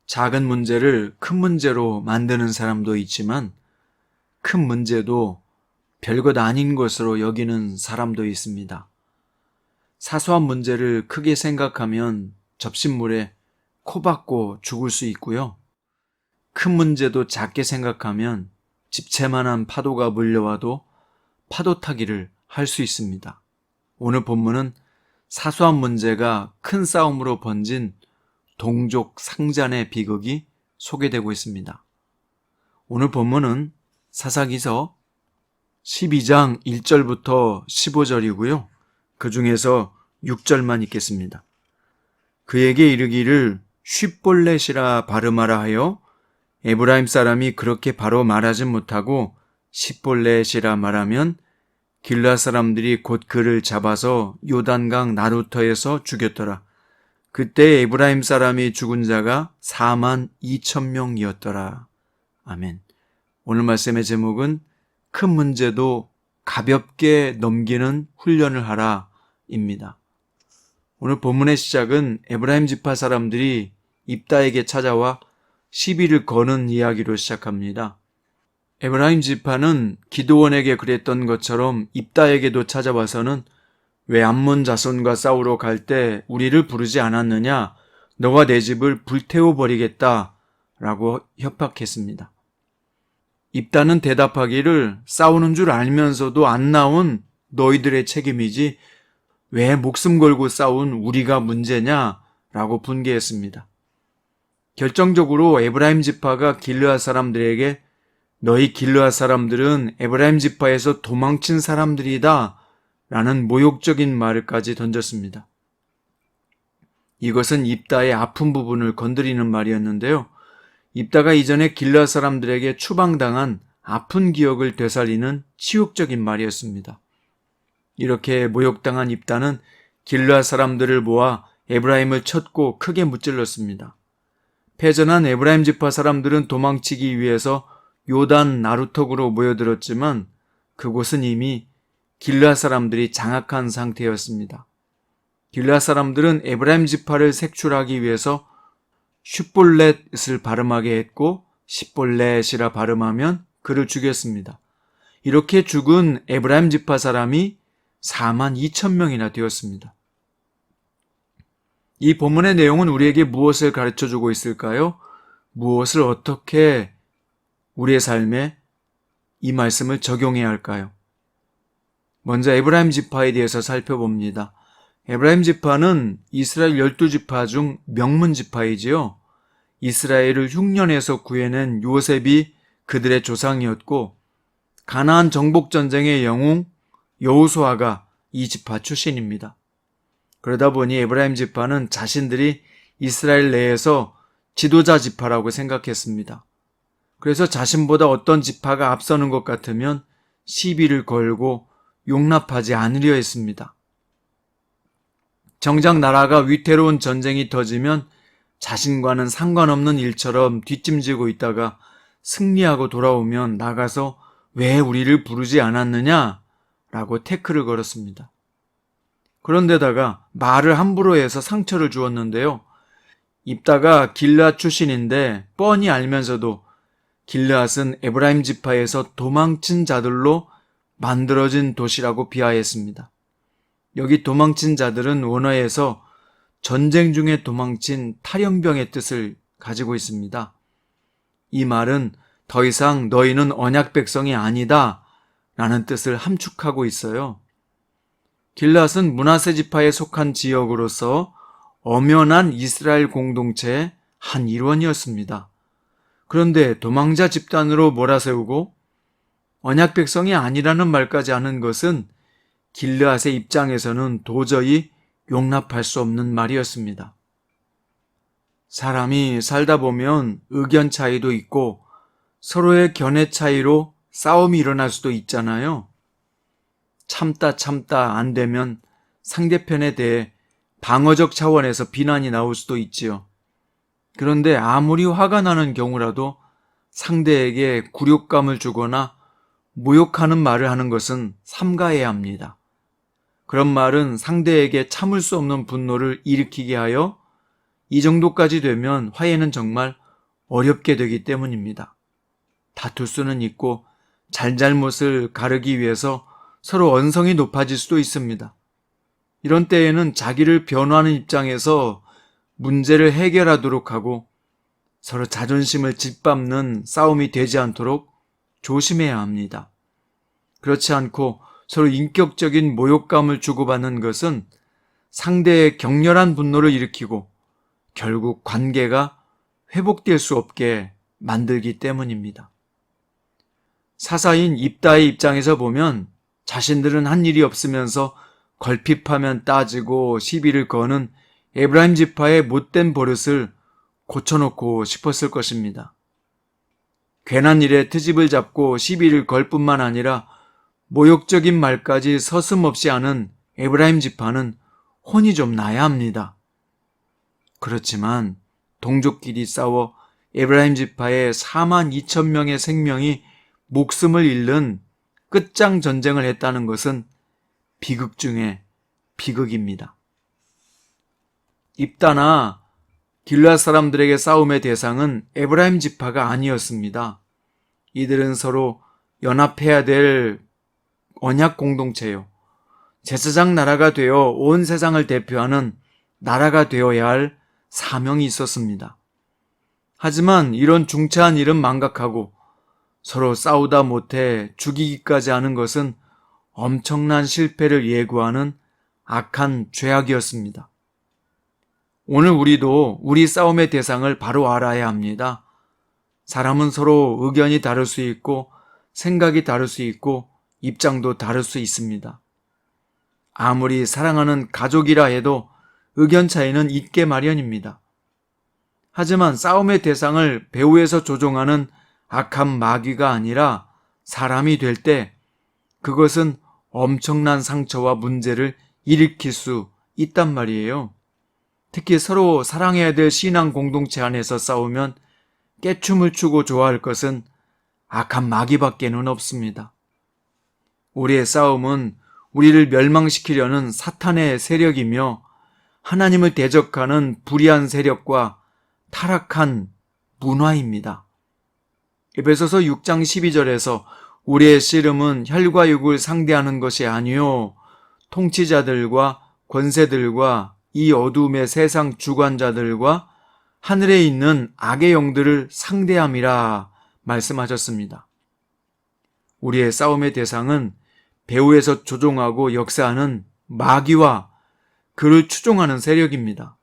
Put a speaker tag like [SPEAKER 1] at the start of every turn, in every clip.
[SPEAKER 1] 작은 문제를 큰 문제로 만드는 사람도 있지만 큰 문제도 별것 아닌 것으로 여기는 사람도 있습니다. 사소한 문제를 크게 생각하면 접신물에 코 박고 죽을 수 있고요. 큰 문제도 작게 생각하면 집채만한 파도가 물려와도 파도 타기를 할 수 있습니다. 오늘 본문은 사소한 문제가 큰 싸움으로 번진 동족 상잔의 비극이 소개되고 있습니다. 오늘 본문은 사사기서 12장 1절부터 15절이고요. 그 중에서 6절만 읽겠습니다. 그에게 이르기를 쉿볼렛이라 발음하라 하여 에브라임 사람이 그렇게 바로 말하지 못하고 십볼렛이라 말하면 길르앗 사람들이 곧 그를 잡아서 요단강 나루터에서 죽였더라. 그때 에브라임 사람이 죽은 자가 4만 2천 명이었더라. 아멘. 오늘 말씀의 제목은 큰 문제도 가볍게 넘기는 훈련을 하라 입니다. 오늘 본문의 시작은 에브라임 지파 사람들이 입다에게 찾아와 시비를 거는 이야기로 시작합니다. 에브라임 지파는 기드온에게 그랬던 것처럼 입다에게도 찾아와서는 왜 암몬 자손과 싸우러 갈 때 우리를 부르지 않았느냐? 너와 내 집을 불태워버리겠다 라고 협박했습니다. 입다는 대답하기를 싸우는 줄 알면서도 안 나온 너희들의 책임이지 왜 목숨 걸고 싸운 우리가 문제냐? 라고 분개했습니다. 결정적으로 에브라임 지파가 길르앗 사람들에게 너희 길르앗 사람들은 에브라임 지파에서 도망친 사람들이다 라는 모욕적인 말까지 던졌습니다. 이것은 입다의 아픈 부분을 건드리는 말이었는데요. 입다가 이전에 길르앗 사람들에게 추방당한 아픈 기억을 되살리는 치욕적인 말이었습니다. 이렇게 모욕당한 입다는 길르앗 사람들을 모아 에브라임을 쳤고 크게 무찔렀습니다. 패전한 에브라임 지파 사람들은 도망치기 위해서 요단 나루턱으로 모여들었지만 그곳은 이미 길르앗 사람들이 장악한 상태였습니다. 길르앗 사람들은 에브라임 지파를 색출하기 위해서 쉿볼렛을 발음하게 했고 십볼렛이라 발음하면 그를 죽였습니다. 이렇게 죽은 에브라임 지파 사람이 4만 2천 명이나 되었습니다. 이 본문의 내용은 우리에게 무엇을 가르쳐주고 있을까요? 무엇을 어떻게 우리의 삶에 이 말씀을 적용해야 할까요? 먼저 에브라임 지파에 대해서 살펴봅니다. 에브라임 지파는 이스라엘 12지파 중 명문 지파이지요. 이스라엘을 흉년에서 구해낸 요셉이 그들의 조상이었고 가나안 정복전쟁의 영웅 여호수아가 이 지파 출신입니다. 그러다 보니 에브라임 지파는 자신들이 이스라엘 내에서 지도자 지파라고 생각했습니다. 그래서 자신보다 어떤 지파가 앞서는 것 같으면 시비를 걸고 용납하지 않으려 했습니다. 정작 나라가 위태로운 전쟁이 터지면 자신과는 상관없는 일처럼 뒷짐지고 있다가 승리하고 돌아오면 나가서 왜 우리를 부르지 않았느냐? 라고 태클을 걸었습니다. 그런데다가 말을 함부로 해서 상처를 주었는데요. 입다가 길르앗 출신인데 뻔히 알면서도 길르앗은 에브라임 지파에서 도망친 자들로 만들어진 도시라고 비하했습니다. 여기 도망친 자들은 원어에서 전쟁 중에 도망친 탈영병의 뜻을 가지고 있습니다. 이 말은 더 이상 너희는 언약 백성이 아니다 라는 뜻을 함축하고 있어요. 길르앗은 므낫세 지파에 속한 지역으로서 엄연한 이스라엘 공동체의 한 일원이었습니다. 그런데 도망자 집단으로 몰아세우고 언약 백성이 아니라는 말까지 하는 것은 길르앗의 입장에서는 도저히 용납할 수 없는 말이었습니다. 사람이 살다 보면 의견 차이도 있고 서로의 견해 차이로 싸움이 일어날 수도 있잖아요. 참다 안 되면 상대편에 대해 방어적 차원에서 비난이 나올 수도 있지요. 그런데 아무리 화가 나는 경우라도 상대에게 굴욕감을 주거나 모욕하는 말을 하는 것은 삼가해야 합니다. 그런 말은 상대에게 참을 수 없는 분노를 일으키게 하여 이 정도까지 되면 화해는 정말 어렵게 되기 때문입니다. 다툴 수는 있고 잘잘못을 가르기 위해서 서로 언성이 높아질 수도 있습니다. 이런 때에는 자기를 변호하는 입장에서 문제를 해결하도록 하고 서로 자존심을 짓밟는 싸움이 되지 않도록 조심해야 합니다. 그렇지 않고 서로 인격적인 모욕감을 주고받는 것은 상대의 격렬한 분노를 일으키고 결국 관계가 회복될 수 없게 만들기 때문입니다. 사사인 입다의 입장에서 보면 자신들은 한 일이 없으면서 걸핍하면 따지고 시비를 거는 에브라임 지파의 못된 버릇을 고쳐놓고 싶었을 것입니다. 괜한 일에 트집을 잡고 시비를 걸 뿐만 아니라 모욕적인 말까지 서슴없이 하는 에브라임 지파는 혼이 좀 나야 합니다. 그렇지만 동족끼리 싸워 에브라임 지파의 42,000명의 생명이 목숨을 잃는 끝장 전쟁을 했다는 것은 비극 중에 비극입니다. 입다나 길르앗 사람들에게 싸움의 대상은 에브라임 지파가 아니었습니다. 이들은 서로 연합해야 될 언약 공동체요. 제사장 나라가 되어 온 세상을 대표하는 나라가 되어야 할 사명이 있었습니다. 하지만 이런 중차한 일은 망각하고 서로 싸우다 못해 죽이기까지 하는 것은 엄청난 실패를 예고하는 악한 죄악이었습니다. 오늘 우리도 우리 싸움의 대상을 바로 알아야 합니다. 사람은 서로 의견이 다를 수 있고 생각이 다를 수 있고 입장도 다를 수 있습니다. 아무리 사랑하는 가족이라 해도 의견 차이는 있게 마련입니다. 하지만 싸움의 대상을 배후에서 조종하는 악한 마귀가 아니라 사람이 될 때 그것은 엄청난 상처와 문제를 일으킬 수 있단 말이에요. 특히 서로 사랑해야 될 신앙 공동체 안에서 싸우면 깨춤을 추고 좋아할 것은 악한 마귀밖에는 없습니다. 우리의 싸움은 우리를 멸망시키려는 사탄의 세력이며 하나님을 대적하는 불의한 세력과 타락한 문화입니다. 에베소서 6장 12절에서 우리의 씨름은 혈과 육을 상대하는 것이 아니요 통치자들과 권세들과 이 어두움의 세상 주관자들과 하늘에 있는 악의 영들을 상대함이라 말씀하셨습니다. 우리의 싸움의 대상은 배후에서 조종하고 역사하는 마귀와 그를 추종하는 세력입니다.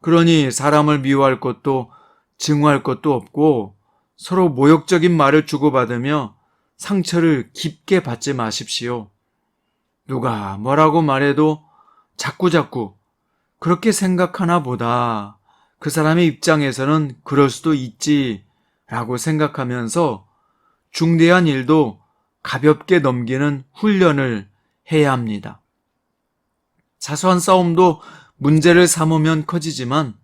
[SPEAKER 1] 그러니 사람을 미워할 것도 증오할 것도 없고 서로 모욕적인 말을 주고받으며 상처를 깊게 받지 마십시오. 누가 뭐라고 말해도 자꾸자꾸 그렇게 생각하나 보다. 그 사람의 입장에서는 그럴 수도 있지 라고 생각하면서 중대한 일도 가볍게 넘기는 훈련을 해야 합니다. 사소한 싸움도 문제를 삼으면 커지지만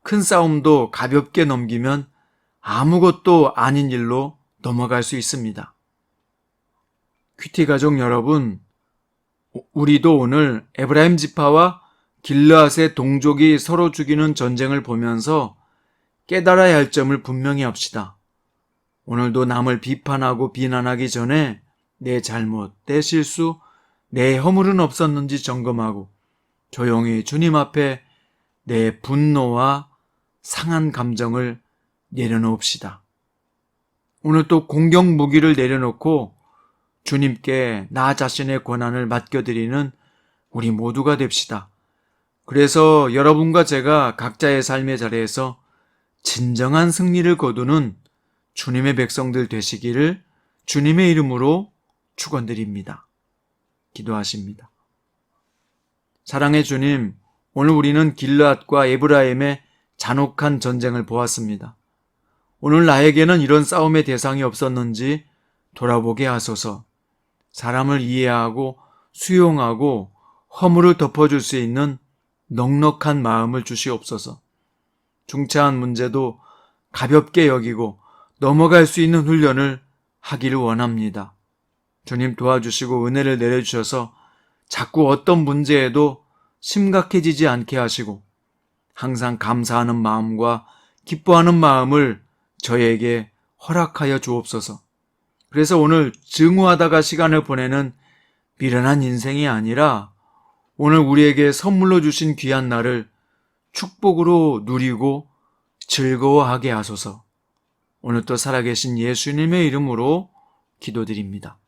[SPEAKER 1] 큰 싸움도 가볍게 넘기면 아무것도 아닌 일로 넘어갈 수 있습니다. 큐티 가족 여러분, 우리도 오늘 에브라임 지파와 길르앗의 동족이 서로 죽이는 전쟁을 보면서 깨달아야 할 점을 분명히 합시다. 오늘도 남을 비판하고 비난하기 전에 내 잘못, 내 실수, 내 허물은 없었는지 점검하고 조용히 주님 앞에 내 분노와 상한 감정을 내려놓읍시다. 오늘 또 공격 무기를 내려놓고 주님께 나 자신의 권한을 맡겨드리는 우리 모두가 됩시다. 그래서 여러분과 제가 각자의 삶의 자리에서 진정한 승리를 거두는 주님의 백성들 되시기를 주님의 이름으로 축원드립니다. 기도하십니다. 사랑의 주님, 오늘 우리는 길르앗과 에브라임의 잔혹한 전쟁을 보았습니다. 오늘 나에게는 이런 싸움의 대상이 없었는지 돌아보게 하소서. 사람을 이해하고 수용하고 허물을 덮어줄 수 있는 넉넉한 마음을 주시옵소서. 중차한 문제도 가볍게 여기고 넘어갈 수 있는 훈련을 하기를 원합니다. 주님 도와주시고 은혜를 내려주셔서 자꾸 어떤 문제에도 심각해지지 않게 하시고 항상 감사하는 마음과 기뻐하는 마음을 저에게 허락하여 주옵소서. 그래서 오늘 증오하다가 시간을 보내는 미련한 인생이 아니라 오늘 우리에게 선물로 주신 귀한 날을 축복으로 누리고 즐거워하게 하소서. 오늘 또 살아계신 예수님의 이름으로 기도드립니다.